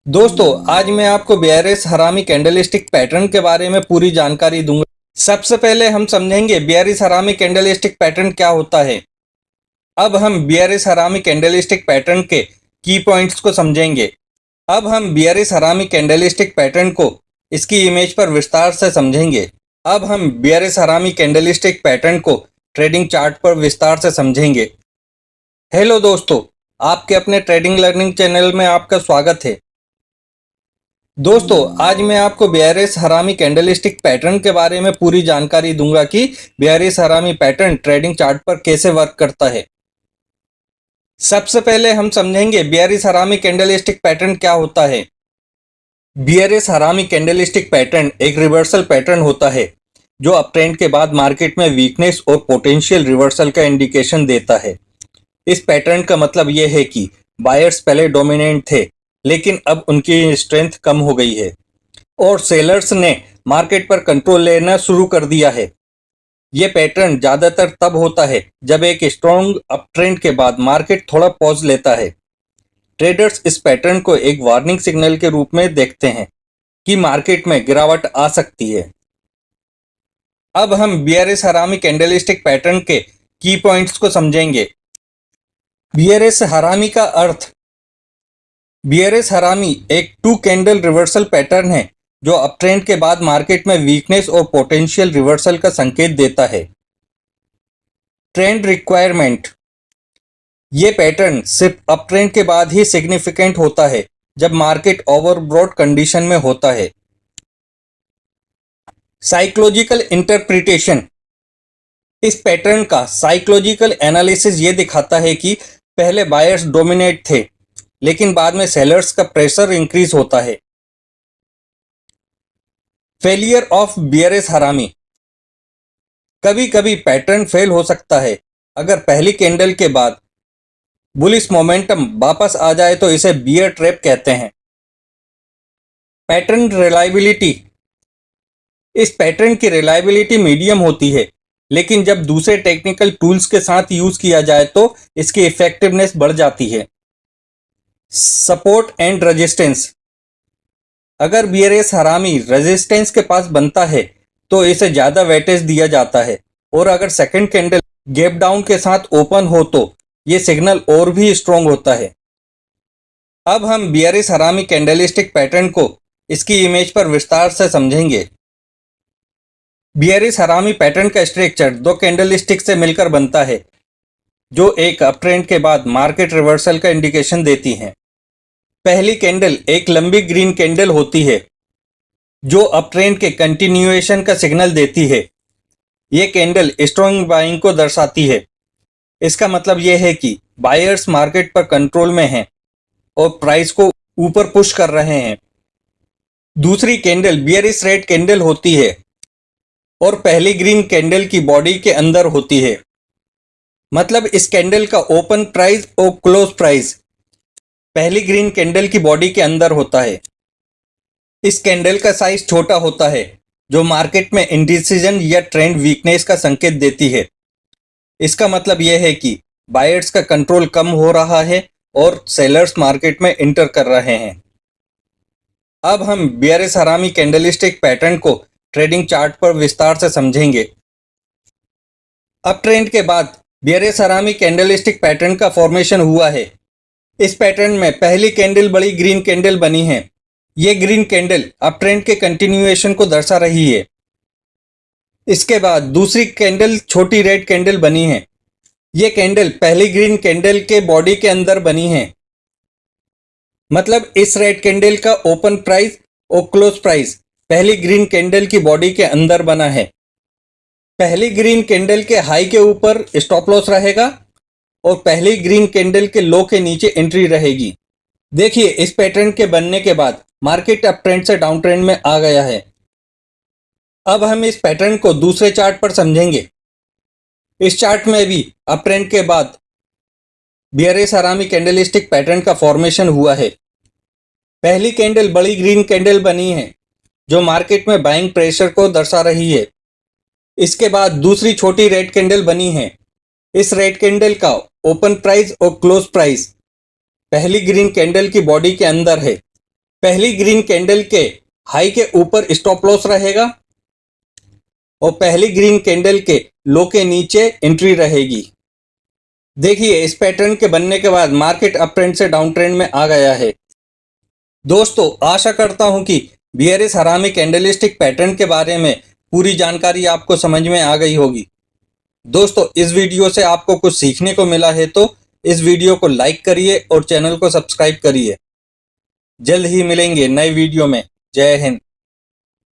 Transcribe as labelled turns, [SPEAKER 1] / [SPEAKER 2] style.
[SPEAKER 1] दोस्तों, आज मैं आपको बेयरिश हरामी कैंडलस्टिक पैटर्न के बारे में पूरी जानकारी दूंगा। सबसे पहले हम समझेंगे बेयरिश हरामी कैंडलस्टिक पैटर्न क्या होता है। अब हम बेयरिश हरामी कैंडलस्टिक पैटर्न के की पॉइंट्स को समझेंगे। अब हम बेयरिश हरामी कैंडलस्टिक पैटर्न को इसकी इमेज पर विस्तार से समझेंगे। अब हम बेयरिश हरामी कैंडलस्टिक पैटर्न को ट्रेडिंग चार्ट पर विस्तार से समझेंगे। हेलो दोस्तों, आपके अपने ट्रेडिंग लर्निंग चैनल में आपका स्वागत है। दोस्तों, आज मैं आपको बेयरिश हरामी कैंडलस्टिक पैटर्न के बारे में पूरी जानकारी दूंगा कि बेयरिश हरामी पैटर्न ट्रेडिंग चार्ट पर कैसे वर्क करता है। सबसे पहले हम समझेंगे बेयरिश हरामी कैंडलस्टिक पैटर्न क्या होता है। बेयरिश हरामी कैंडलस्टिक पैटर्न एक रिवर्सल पैटर्न होता है जो अपट्रेंड के बाद मार्केट में वीकनेस और पोटेंशियल रिवर्सल का इंडिकेशन देता है। इस पैटर्न का मतलब यह है कि बायर्स पहले डोमिनेंट थे, लेकिन अब उनकी स्ट्रेंथ कम हो गई है और सेलर्स ने मार्केट पर कंट्रोल लेना शुरू कर दिया है। ये पैटर्न ज़्यादातर तब होता है जब एक स्ट्रॉन्ग अपट्रेंड के बाद मार्केट थोड़ा पॉज लेता है। ट्रेडर्स इस पैटर्न को एक वार्निंग सिग्नल के रूप में देखते हैं कि मार्केट में गिरावट आ सकती है। अब हम बेयरिश हरामी कैंडलस्टिक पैटर्न के की पॉइंट्स को समझेंगे। बेयरिश हरामी का अर्थ। बेयरिश हरामी एक टू कैंडल रिवर्सल पैटर्न है जो अपट्रेंड के बाद मार्केट में वीकनेस और पोटेंशियल रिवर्सल का संकेत देता है। Trend requirement. ये पैटर्न सिर्फ अपट्रेंड के बाद ही सिग्निफिकेंट होता है जब मार्केट ओवरब्रॉट कंडीशन में होता है। Psychological interpretation. इस पैटर्न का साइकोलॉजिकल एनालिसिस ये दिखाता है कि पहले बायर्स डोमिनेट थे, लेकिन बाद में सेलर्स का प्रेशर इंक्रीज होता है। फेलियर ऑफ बेयरिश हरामी। कभी कभी पैटर्न फेल हो सकता है। अगर पहली कैंडल के बाद बुलिश मोमेंटम वापस आ जाए तो इसे बियर ट्रैप कहते हैं। Pattern reliability. इस पैटर्न की रिलायबिलिटी मीडियम होती है, लेकिन जब दूसरे टेक्निकल टूल्स के साथ यूज किया जाए तो इसकी इफेक्टिवनेस बढ़ जाती है। Support and resistance. अगर बेयरिश हरामी रेजिस्टेंस के पास बनता है तो इसे ज़्यादा वेटेज दिया जाता है, और अगर सेकंड कैंडल गैप डाउन के साथ ओपन हो तो ये सिग्नल और भी स्ट्रॉन्ग होता है। अब हम बेयरिश हरामी कैंडलस्टिक पैटर्न को इसकी इमेज पर विस्तार से समझेंगे। बेयरिश हरामी पैटर्न का स्ट्रक्चर दो कैंडलस्टिक से मिलकर बनता है जो एक अपट्रेंड के बाद मार्केट रिवर्सल का इंडिकेशन देती हैं। पहली कैंडल एक लंबी ग्रीन कैंडल होती है जो अपट्रेंड के कंटिन्यूएशन का सिग्नल देती है। ये कैंडल स्ट्रॉन्ग बाइंग को दर्शाती है। इसका मतलब यह है कि बायर्स मार्केट पर कंट्रोल में हैं और प्राइस को ऊपर पुश कर रहे हैं। दूसरी कैंडल बेयरिश रेड कैंडल होती है और पहली ग्रीन कैंडल की बॉडी के अंदर होती है। मतलब इस कैंडल का ओपन प्राइस और क्लोज प्राइस पहली ग्रीन कैंडल की बॉडी के अंदर होता है। इस कैंडल का साइज छोटा होता है जो मार्केट में इंडिसीजन या ट्रेंड वीकनेस का संकेत देती है। इसका मतलब यह है कि बायर्स का कंट्रोल कम हो रहा है और सेलर्स मार्केट में इंटर कर रहे हैं। अब हम बेयरिश हरामी कैंडलस्टिक पैटर्न को ट्रेडिंग चार्ट पर विस्तार से समझेंगे। अब ट्रेंड के बाद बेयरिश हरामी कैंडलस्टिक पैटर्न का फॉर्मेशन हुआ है। इस पैटर्न में पहली कैंडल बड़ी ग्रीन कैंडल बनी है। ये ग्रीन कैंडल अपट्रेंड के कंटिन्यूएशन को दर्शा रही है। इसके बाद दूसरी कैंडल छोटी रेड कैंडल बनी है। ये कैंडल पहली ग्रीन कैंडल के बॉडी के अंदर बनी है। मतलब इस रेड कैंडल का ओपन प्राइस और क्लोज प्राइस पहली ग्रीन कैंडल की बॉडी के अंदर बना है। पहली ग्रीन कैंडल के हाई के ऊपर स्टॉप लॉस रहेगा और पहली ग्रीन कैंडल के लो के नीचे एंट्री रहेगी। देखिए, इस पैटर्न के बनने के बाद मार्केट अप ट्रेंड से डाउन ट्रेंड में आ गया है। अब हम इस पैटर्न को दूसरे चार्ट पर समझेंगे। इस चार्ट में भी अप ट्रेंड के बाद बेयरिश हरामी कैंडलस्टिक पैटर्न का फॉर्मेशन हुआ है। पहली कैंडल बड़ी ग्रीन कैंडल बनी है जो मार्केट में बाइंग प्रेशर को दर्शा रही है। इसके बाद दूसरी छोटी रेड कैंडल बनी है। इस रेड कैंडल का ओपन प्राइस और क्लोज प्राइस पहली ग्रीन कैंडल की बॉडी के अंदर है। पहली ग्रीन कैंडल के हाई के ऊपर स्टॉप लॉस रहेगा और पहली ग्रीन कैंडल के लो के नीचे एंट्री रहेगी। देखिए इस पैटर्न के बनने के बाद मार्केट अप ट्रेंड से डाउन ट्रेंड में आ गया है। दोस्तों आशा करता हूं कि बियरिश हरामी कैंडलस्टिक पैटर्न के बारे में पूरी जानकारी आपको समझ में आ गई होगी। दोस्तों इस वीडियो से आपको कुछ सीखने को मिला है तो इस वीडियो को लाइक करिए और चैनल को सब्सक्राइब करिए। जल्द ही मिलेंगे नए वीडियो में। जय हिंद।